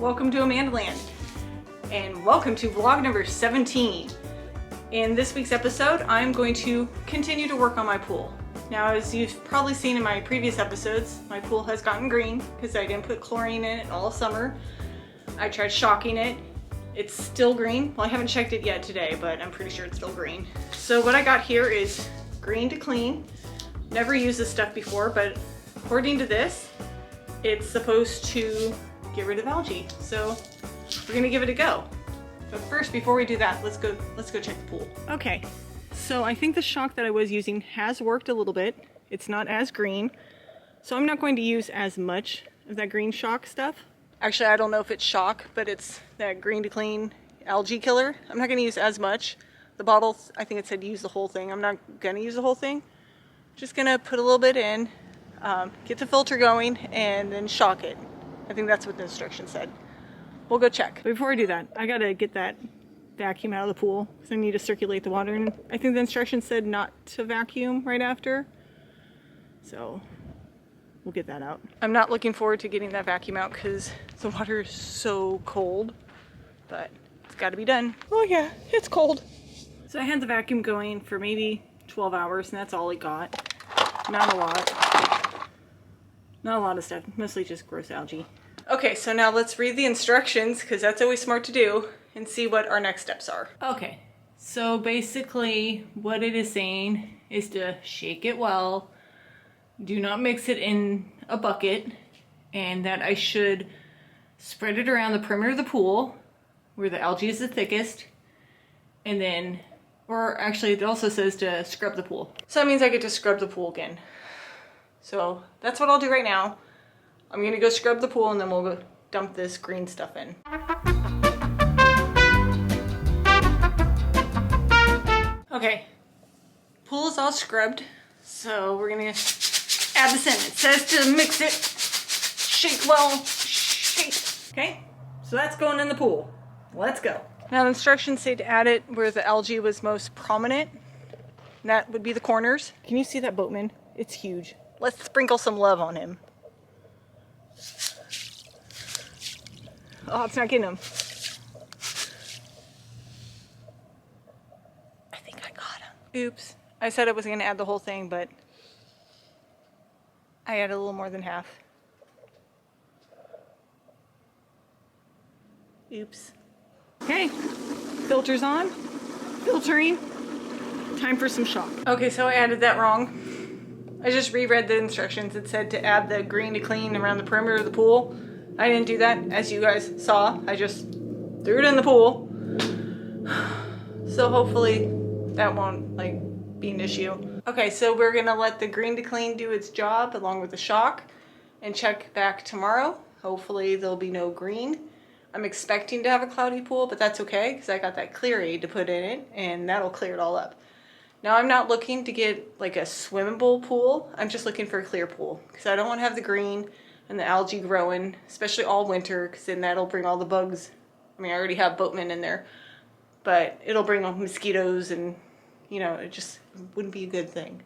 welcome to Amandaland, and welcome to vlog number 17. In this week's episode, I'm going to continue to work on my pool. Now, as you've probably seen in my previous episodes, my pool has gotten green because I didn't put chlorine in it all summer. I tried shocking it. It's still green. Well, I haven't checked it yet today, but I'm pretty sure it's still green. So what I got here is Green to Clean. Never used this stuff before, but according to this, it's supposed to get rid of algae. So we're gonna give it a go. But first, before we do that, let's go check the pool. Okay, so I think the shock that I was using has worked a little bit. It's not as green, so I'm not going to use as much of that green shock stuff. Actually, I don't know if it's shock, but it's that Green to Clean algae killer. I'm not gonna use as much. The bottle, I think it said use the whole thing. I'm not gonna use the whole thing. Just gonna put a little bit in, get the filter going, and then shock it. I think that's what the instructions said. We'll go check. But before I do that, I gotta get that vacuum out of the pool because I need to circulate the water. And I think the instructions said not to vacuum right after. So we'll get that out. I'm not looking forward to getting that vacuum out because the water is so cold, but it's gotta be done. Oh yeah, it's cold. So I had the vacuum going for maybe 12 hours and that's all it got. Not a lot. Not a lot of stuff, mostly just gross algae. Okay, so now let's read the instructions because that's always smart to do and see what our next steps are. Okay, so basically what it is saying is to shake it well, do not mix it in a bucket, and that I should spread it around the perimeter of the pool where the algae is the thickest, and then, or actually it also says to scrub the pool. So that means I get to scrub the pool again. So that's what I'll do right now. I'm gonna go scrub the pool and then we'll go dump this green stuff in. Okay, pool is all scrubbed, so we're gonna add this in. It says to mix it, shake well, shake. Okay, so that's going in the pool. Let's go. Now the instructions say to add it where the algae was most prominent. And that would be the corners. Can you see that boatman? It's huge. Let's sprinkle some love on him. Oh, it's not getting him. I think I got him. Oops. I said I was going to add the whole thing, but I added a little more than half. Oops. Okay, filter's on. Filtering. Time for some shock. Okay, so I added that wrong. I just reread the instructions. It said to add the Green to Clean around the perimeter of the pool. I didn't do that, as you guys saw. I just threw it in the pool. So hopefully that won't be an issue. Okay, so we're gonna let the Green to Clean do its job along with the shock and check back tomorrow. Hopefully there'll be no green. I'm expecting to have a cloudy pool, but that's okay because I got that Clear Aid to put in it and that'll clear it all up. Now I'm not looking to get a swimmable pool. I'm just looking for a clear pool because I don't want to have the green and the algae growing, especially all winter, because then that'll bring all the bugs. I mean, I already have boatmen in there, but it'll bring all mosquitoes and, it just wouldn't be a good thing.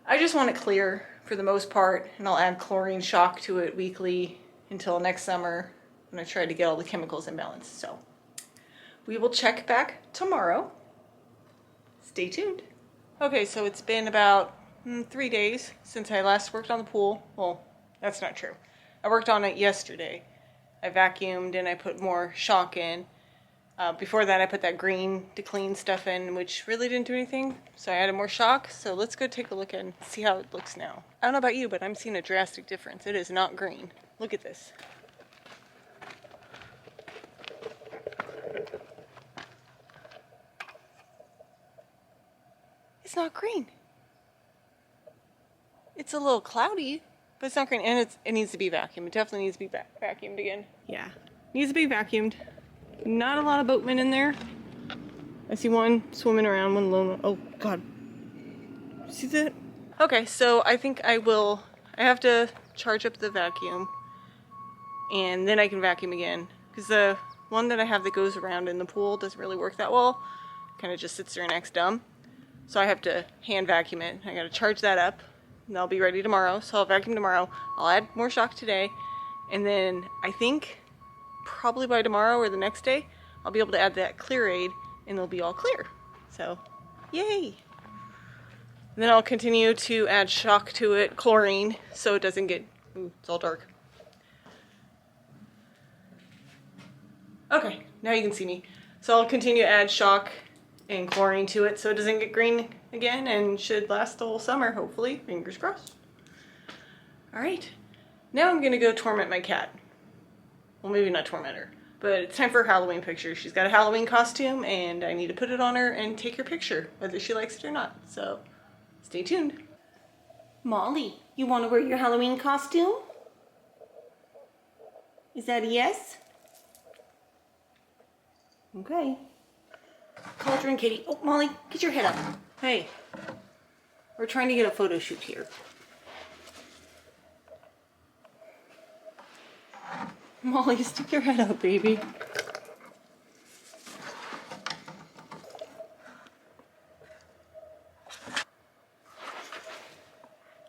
I just want it clear for the most part, and I'll add chlorine shock to it weekly until next summer when I try to get all the chemicals in balance. So we will check back tomorrow. Stay tuned. Okay, so it's been about 3 days since I last worked on the pool. Well, that's not true. I worked on it yesterday. I vacuumed and I put more shock in. Before that, I put that Green to Clean stuff in, which really didn't do anything. So I added more shock. So let's go take a look and see how it looks now. I don't know about you, but I'm seeing a drastic difference. It is not green. Look at this. It's not green. It's a little cloudy, but it's not green, and it needs to be vacuumed. It definitely needs to be vacuumed again. Yeah, needs to be vacuumed. Not a lot of boatmen in there. I see one swimming around, one lone. Oh God, see that? Okay, so I think I have to charge up the vacuum, and then I can vacuum again. Because the one that I have that goes around in the pool doesn't really work that well. Kind of just sits there and acts dumb. So I have to hand vacuum it. I gotta charge that up and I'll be ready tomorrow. So I'll vacuum tomorrow. I'll add more shock today. And then I think probably by tomorrow or the next day, I'll be able to add that clear aid and they'll be all clear. So, yay! And then I'll continue to add shock to it, chlorine, so it doesn't get, ooh, it's all dark. Okay, now you can see me. So I'll continue to add shock and chlorine to it so it doesn't get green again and should last the whole summer, hopefully, fingers crossed. All right, now I'm gonna go torment my cat. Well, maybe not torment her, but it's time for her Halloween picture. She's got a Halloween costume and I need to put it on her and take her picture, whether she likes it or not. So stay tuned. Molly, you want to wear your Halloween costume? Is that a yes? Okay. Cauldron Kitty. Oh, Molly, get your head up. Hey, we're trying to get a photo shoot here. Molly, stick your head up, baby.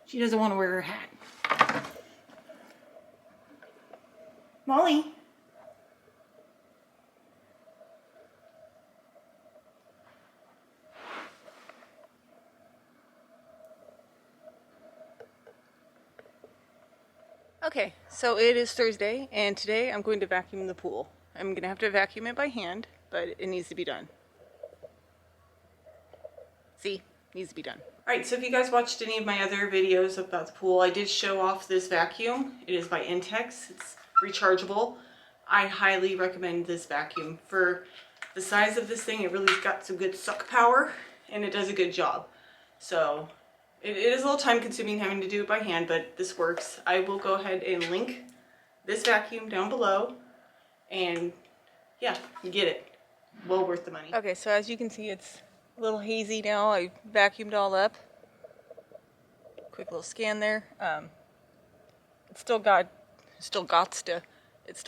She doesn't want to wear her hat. Molly. Okay, so it is Thursday, and today I'm going to vacuum the pool. I'm going to have to vacuum it by hand, but it needs to be done. See? Needs to be done. Alright, so if you guys watched any of my other videos about the pool, I did show off this vacuum. It is by Intex. It's rechargeable. I highly recommend this vacuum. For the size of this thing, it really's got some good suck power, and it does a good job. So it is a little time consuming having to do it by hand, but this works. I will go ahead and link this vacuum down below, and yeah, you get it. Well worth the money. Okay, so as you can see, it's a little hazy now. I vacuumed all up. Quick little scan there. It still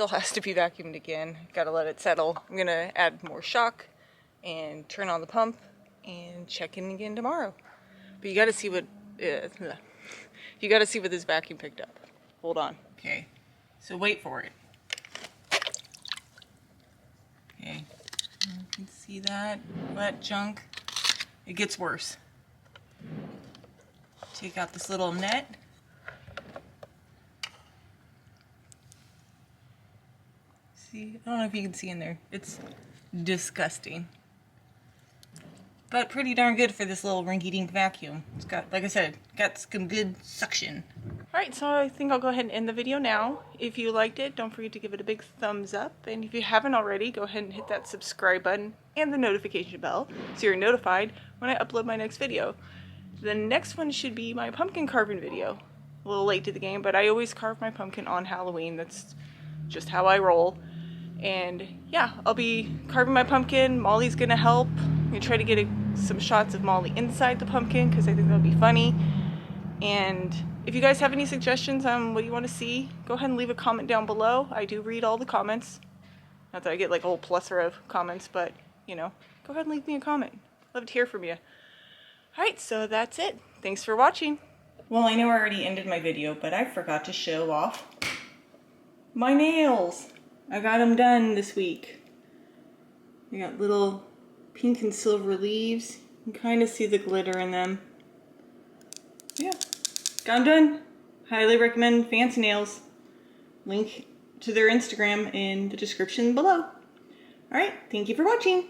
has to be vacuumed again. Gotta let it settle. I'm gonna add more shock and turn on the pump and check in again tomorrow. But you gotta see what this vacuum picked up. Hold on. Okay, so wait for it. Okay, you can see that wet junk. It gets worse. Take out this little net. See, I don't know if you can see in there. It's disgusting. But pretty darn good for this little rinky-dink vacuum. It's got, like I said, got some good suction. Alright, so I think I'll go ahead and end the video now. If you liked it, don't forget to give it a big thumbs up. And if you haven't already, go ahead and hit that subscribe button and the notification bell so you're notified when I upload my next video. The next one should be my pumpkin carving video. A little late to the game, but I always carve my pumpkin on Halloween. That's just how I roll. And yeah, I'll be carving my pumpkin. Molly's gonna help. I'm gonna try to get some shots of Molly inside the pumpkin because I think that'll be funny. And if you guys have any suggestions on what you want to see, go ahead and leave a comment down below. I do read all the comments. Not that I get like a whole plethora of comments, but you know, go ahead and leave me a comment. Love to hear from you. Alright, so that's it. Thanks for watching. Well, I know I already ended my video, but I forgot to show off my nails. I got them done this week. They got little pink and silver leaves. You can kind of see the glitter in them. Yeah, got them done. Highly recommend Fancy Nails. Link to their Instagram in the description below. Alright, thank you for watching.